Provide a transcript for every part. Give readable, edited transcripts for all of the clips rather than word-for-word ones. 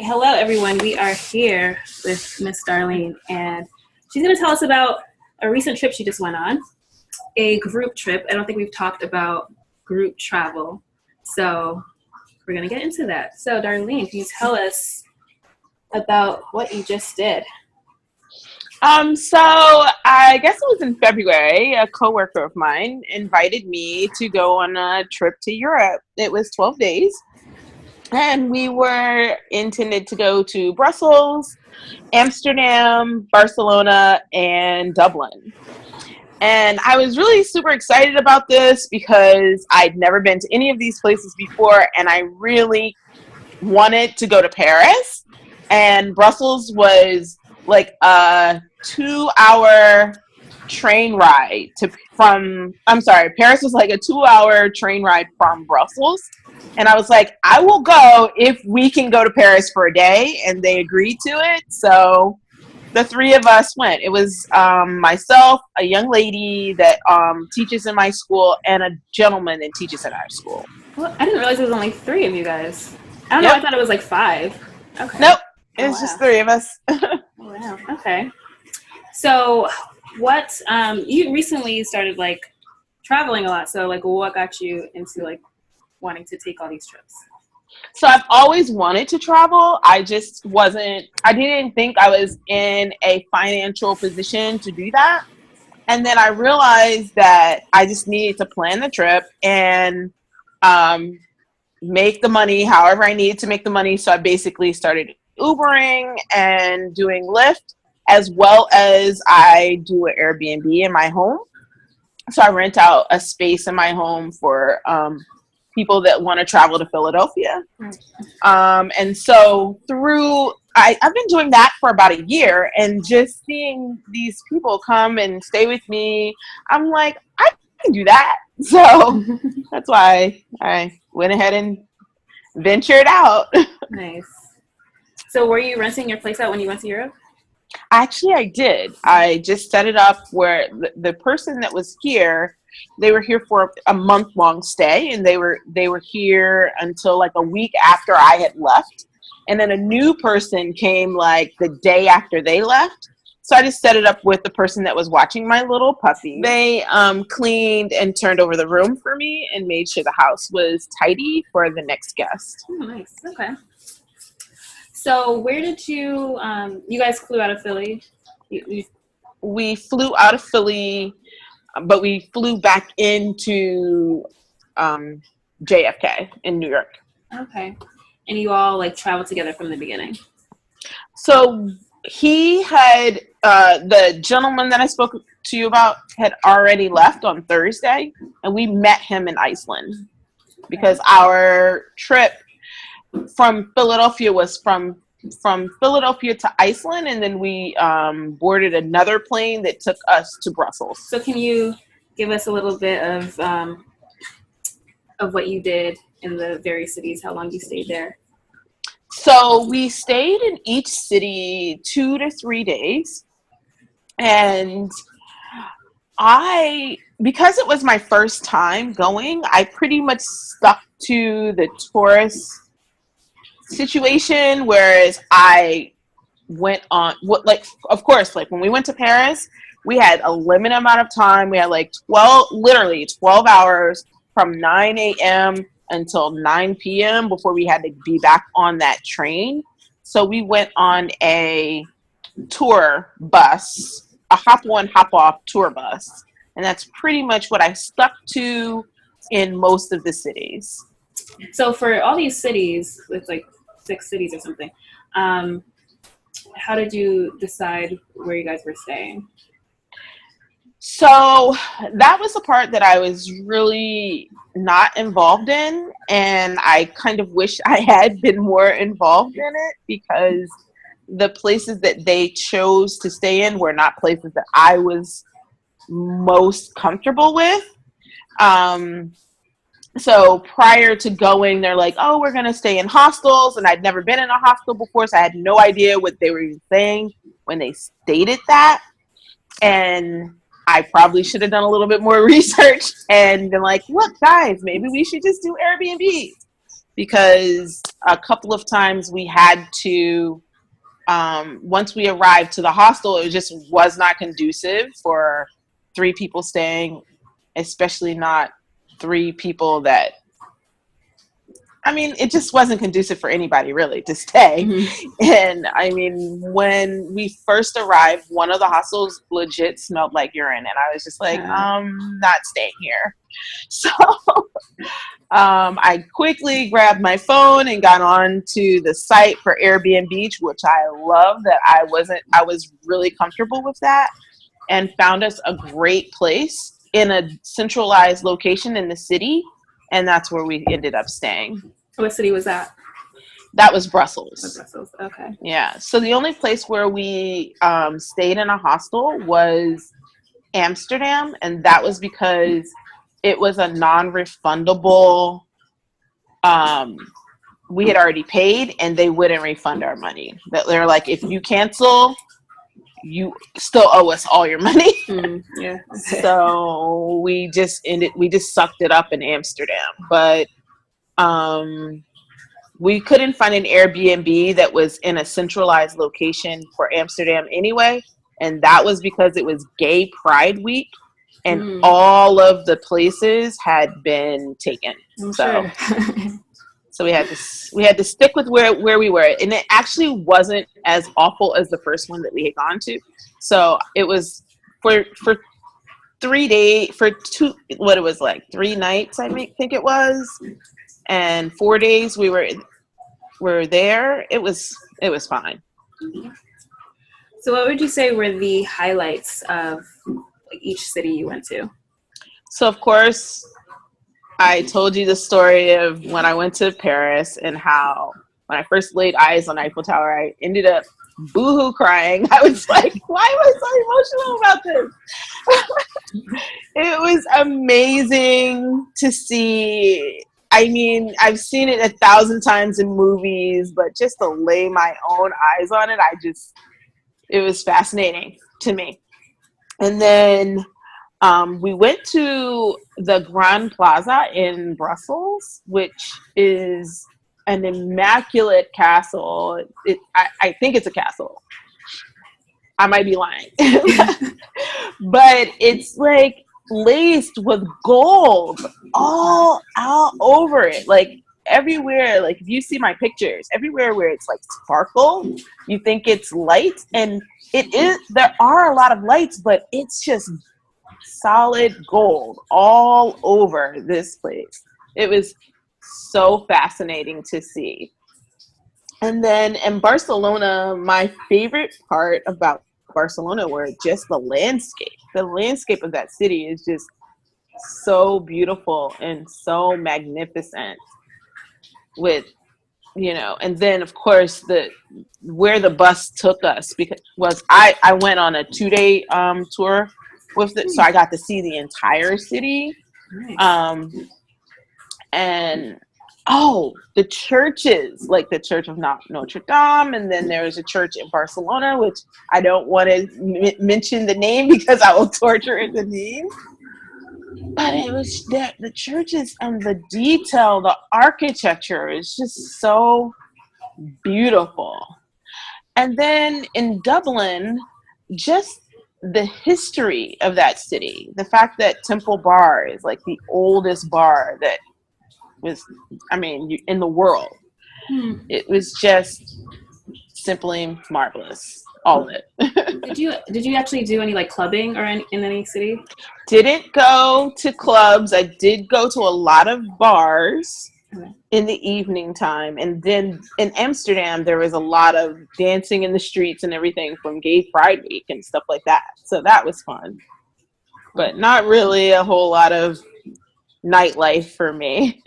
Hello, everyone. We are here with Miss Darlene, and she's going to tell us about a recent trip she just went on, a group trip. I don't think we've talked about group travel, so we're going to get into that. So, Darlene, can you tell us about what you just did? So I guess it was in February. A coworker of mine invited me to go on a trip to Europe. It was 12 days, and we were intended to go to Brussels, Amsterdam, Barcelona, and Dublin. And I was really super excited about this because I'd never been to any of these places before, and I really wanted to go to Paris. And Brussels was like a 2 hour train ride Paris was like a 2 hour train ride from Brussels. And I was like, I will go if we can go to Paris for a day. And they agreed to it. So the three of us went. It was myself, a young lady that teaches in my school, and a gentleman that teaches at our school. Well, I didn't realize there was only three of you guys. I don't know. I Yep. thought it was like five. Okay. Nope. It Oh, was just wow. three of us. Oh, wow. Okay. So, what you recently started like traveling a lot. So, like, what got you into like wanting to take all these trips? So I've always wanted to travel. I didn't think I was in a financial position to do that. And then I realized that I just needed to plan the trip and um, make the money however I needed to make the money. So I basically started Ubering and doing Lyft, as well as I do an Airbnb in my home. So I rent out a space in my home for people that want to travel to Philadelphia. And so I've been doing that for about a year, and just seeing these people come and stay with me, I'm like, I can do that. So that's why I went ahead and ventured out. Nice. So, were you renting your place out when you went to Europe? Actually, I did. I just set it up where the person that was here, they were here for a month-long stay, and they were here until like a week after I had left. And then a new person came like the day after they left. So I just set it up with the person that was watching my little puppy. They cleaned and turned over the room for me and made sure the house was tidy for the next guest. Oh, nice. Okay. So, where did you guys flew out of Philly? You, We flew out of Philly, but we flew back into JFK in New York. okay. And you all like traveled together from the beginning. So the gentleman that I spoke to you about had already left on Thursday, and we met him in Iceland because our trip from Philadelphia was from Philadelphia to Iceland, and then we boarded another plane that took us to Brussels. So, can you give us a little bit of what you did in the various cities? How long you stayed there? So we stayed in each city 2 to 3 days, and because it was my first time going, I pretty much stuck to the tourist situation, whereas I went on of course, like when we went to Paris, we had a limited amount of time. We had like 12 hours from 9 a.m. until 9 p.m. before we had to be back on that train. So we went on a tour bus, a hop on, hop off tour bus. And that's pretty much what I stuck to in most of the cities. So, for all these cities, it's like 6 cities or something. How did you decide where you guys were staying? So that was the part that I was really not involved in, and I kind of wish I had been more involved in it, because the places that they chose to stay in were not places that I was most comfortable with. So prior to going, they're like, oh, we're going to stay in hostels, and I'd never been in a hostel before, so I had no idea what they were even saying when they stated that. And I probably should have done a little bit more research and been like, look, guys, maybe we should just do Airbnb, because a couple of times we had to, once we arrived to the hostel, it just was not conducive for 3 people staying, especially not 3 people that, I mean, it just wasn't conducive for anybody really to stay. Mm-hmm. And I mean, when we first arrived, one of the hostels legit smelled like urine. And I was just like, not staying here. So I quickly grabbed my phone and got on to the site for Airbnb, which I love that I was really comfortable with that, and found us a great place in a centralized location in the city. And that's where we ended up staying. What city was that? That was Brussels. Brussels, okay. Yeah. So the only place where we stayed in a hostel was Amsterdam. And that was because it was a non-refundable, we had already paid and they wouldn't refund our money. They're like, if you cancel, you still owe us all your money. Yeah. So we just sucked it up in Amsterdam. But we couldn't find an Airbnb that was in a centralized location for Amsterdam anyway. And that was because it was Gay Pride Week and all of the places had been taken. Sure. So we had to stick with where we were, and it actually wasn't as awful as the first one that we had gone to. So it was for 3 days, for 2, what it was like 3 nights, I think it was, and 4 days we were there. It was fine. So what would you say were the highlights of each city you went to? So of course, I told you the story of when I went to Paris and how when I first laid eyes on Eiffel Tower, I ended up boohoo crying. I was like, why am I so emotional about this? It was amazing to see. I mean, I've seen it 1,000 times in movies, but just to lay my own eyes on it, it was fascinating to me. And then we went to the Grand Plaza in Brussels, which is an immaculate castle. I think it's a castle. I might be lying. But it's like laced with gold all over it. Like everywhere, like if you see my pictures, everywhere where it's like sparkle, you think it's light. And it is, there are a lot of lights, but it's just solid gold all over this place. It was so fascinating to see. And then in Barcelona, my favorite part about Barcelona were just the landscape. The landscape of that city is just so beautiful and so magnificent with, and then of course where the bus took us was I went on a 2-day tour with it, so I got to see the entire city. Nice. And the churches, like the Church of Notre Dame, and then there was a church in Barcelona, which I don't want to mention the name because I will torture the name. But it was the churches and the detail, the architecture is just so beautiful. And then in Dublin, just the history of that city, the fact that Temple Bar is like the oldest bar that was, in the world. It was just simply marvelous, all of it. Did you actually do any like clubbing or in any city? Didn't go to clubs. I did go to a lot of bars in the evening time, and then in Amsterdam there was a lot of dancing in the streets and everything from Gay Pride Week and stuff like that, so that was fun, but not really a whole lot of nightlife for me.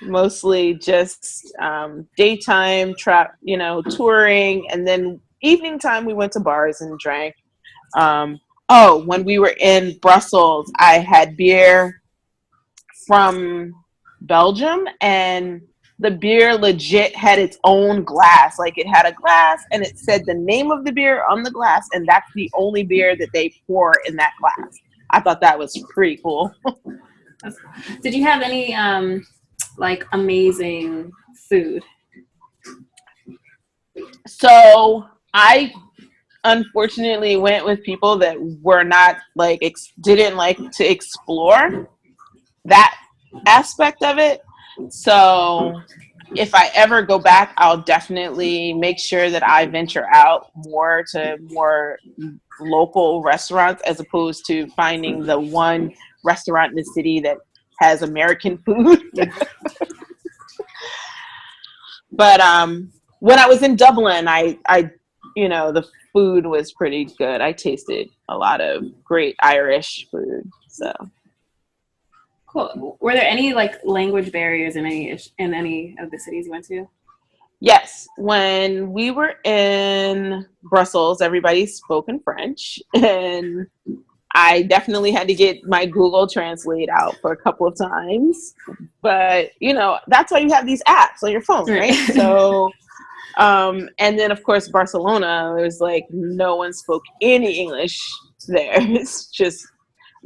Mostly just daytime touring, and then evening time we went to bars and drank. When we were in Brussels, I had beer from Belgium, and the beer legit had its own glass. Like it had a glass and it said the name of the beer on the glass, and that's the only beer that they pour in that glass. I thought that was pretty cool. Did you have any like amazing food? So I unfortunately went with people that were not like didn't like to explore that aspect of it. So if I ever go back, I'll definitely make sure that I venture out more to more local restaurants as opposed to finding the one restaurant in the city that has American food. But when I was in Dublin, I the food was pretty good. I tasted a lot of great Irish food. So Cool. Were there any like language barriers in any of the cities you went to? yes, when we were in Brussels, everybody spoke in French, and I definitely had to get my Google Translate out for a couple of times. But that's why you have these apps on your phone, right? So and then of course Barcelona, there's like no one spoke any English there. It's just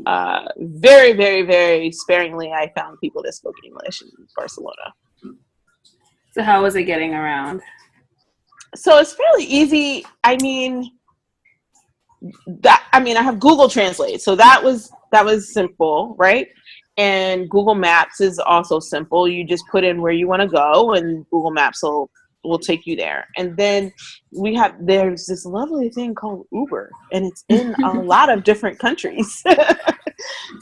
very, very, very sparingly I found people that spoke English in Barcelona. So how was it getting around? So it's fairly easy. I have Google Translate, so that was simple, right? And Google Maps is also simple. You just put in where you want to go, and Google Maps will take you there. And then there's this lovely thing called Uber, and it's in a lot of different countries.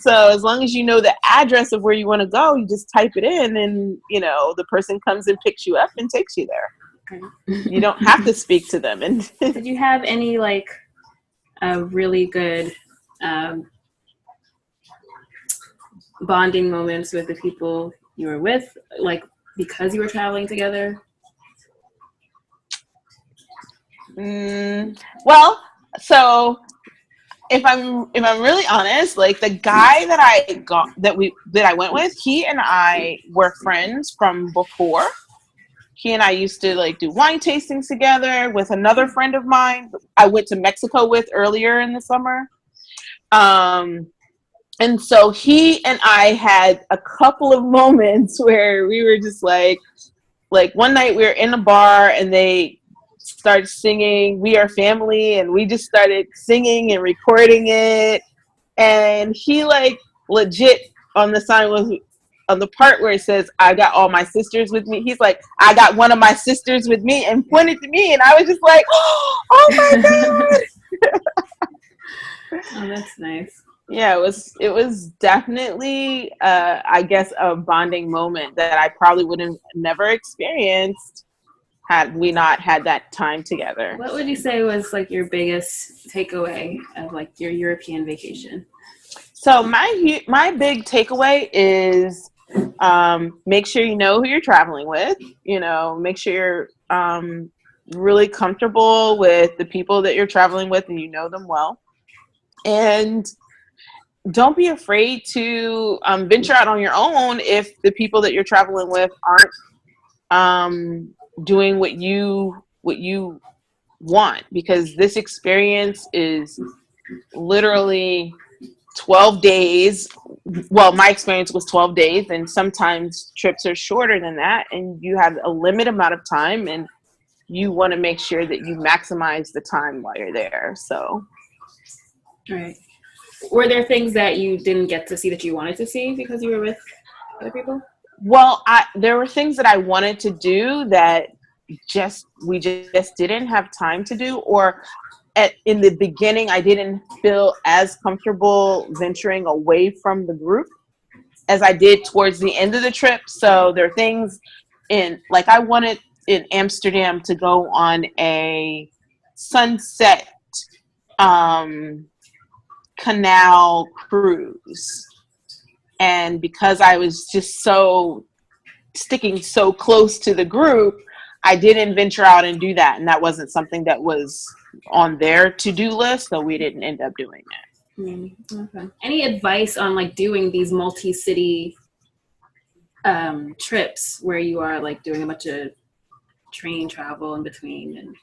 So as long as you know the address of where you want to go, you just type it in, and the person comes and picks you up and takes you there. Okay. You don't have to speak to them. And did you have any like really good bonding moments with the people you were with, like because you were traveling together? Well, so if I'm really honest, like the guy that I went with, he and I were friends from before. He and I used to like do wine tastings together with another friend of mine I went to Mexico with earlier in the summer. And so he and I had a couple of moments where we were just like one night we were in a bar and they started singing "We Are Family," and we just started singing and recording it. And he like legit on the sign was on the part where it says "I got all my sisters with me." He's like, "I got one of my sisters with me," and pointed to me, and I was just like, "Oh my god!" Oh, that's nice. Yeah, it was definitely I guess a bonding moment that I probably would have never experienced had we not had that time together. What would you say was like your biggest takeaway of like your European vacation? So my big takeaway is make sure you know who you're traveling with. Make sure you're really comfortable with the people that you're traveling with and you know them well. And don't be afraid to venture out on your own if the people that you're traveling with aren't doing what you want, because this experience is literally 12 days. Well, my experience was 12 days, and sometimes trips are shorter than that, and you have a limited amount of time, and you want to make sure that you maximize the time while you're there. So, right. Were there things that you didn't get to see that you wanted to see because you were with other people? Well, there were things that I wanted to do that we just didn't have time to do, or in the beginning, I didn't feel as comfortable venturing away from the group as I did towards the end of the trip. So there are things I wanted in Amsterdam to go on a sunset canal cruise. And because I was just sticking so close to the group, I didn't venture out and do that. And that wasn't something that was on their to-do list, so we didn't end up doing it. Okay. Any advice on like doing these multi-city trips where you are like doing a bunch of train travel in between?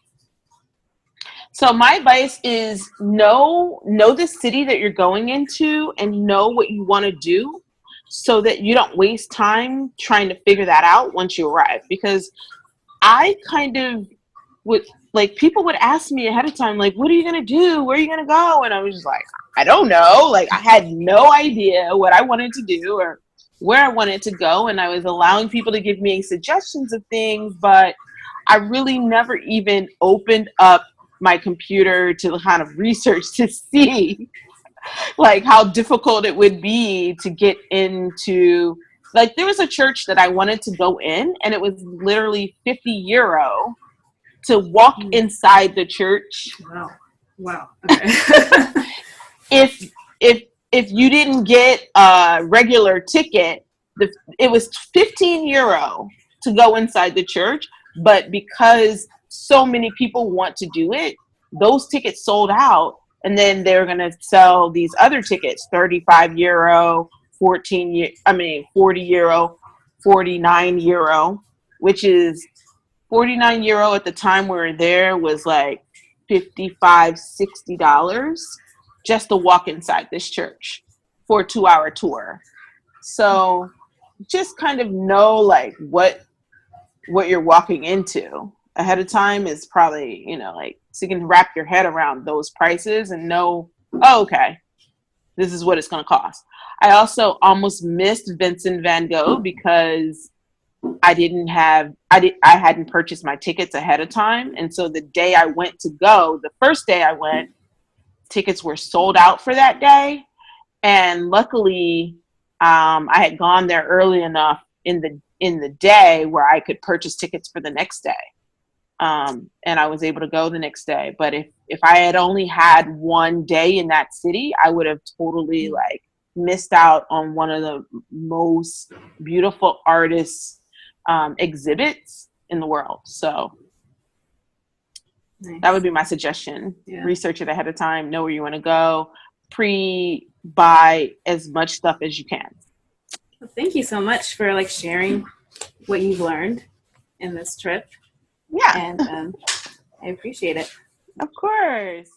So my advice is know the city that you're going into and know what you want to do. so that you don't waste time trying to figure that out once you arrive. Because I kind of would, like, people would ask me ahead of time, like, what are you going to do? Where are you going to go? And I was just like, I don't know. Like, I had no idea what I wanted to do or where I wanted to go. And I was allowing people to give me suggestions of things, but I really never even opened up my computer to kind of research to see like how difficult it would be to get into. Like, there was a church that I wanted to go in, and it was literally €50 to walk inside the church. Wow. Okay. if you didn't get a regular ticket, it was €15 to go inside the church. But because so many people want to do it, those tickets sold out. And then they're going to sell these other tickets, €35, €40, €49, which is €49 at the time we were there was like $55, $60 just to walk inside this church for a 2-hour tour. So just kind of know like what you're walking into ahead of time is probably, like, so you can wrap your head around those prices and know, oh, okay, this is what it's going to cost. I also almost missed Vincent van Gogh because I hadn't purchased my tickets ahead of time. And so the day I went to go, the first day I went, tickets were sold out for that day. And luckily, I had gone there early enough in the day where I could purchase tickets for the next day. And I was able to go the next day. But if I had only had one day in that city, I would have totally like missed out on one of the most beautiful artists exhibits in the world. So nice. That would be my suggestion. Yeah. Research it ahead of time, know where you want to go, buy as much stuff as you can. Well, thank you so much for like sharing what you've learned in this trip. Yeah. And I appreciate it. Of course.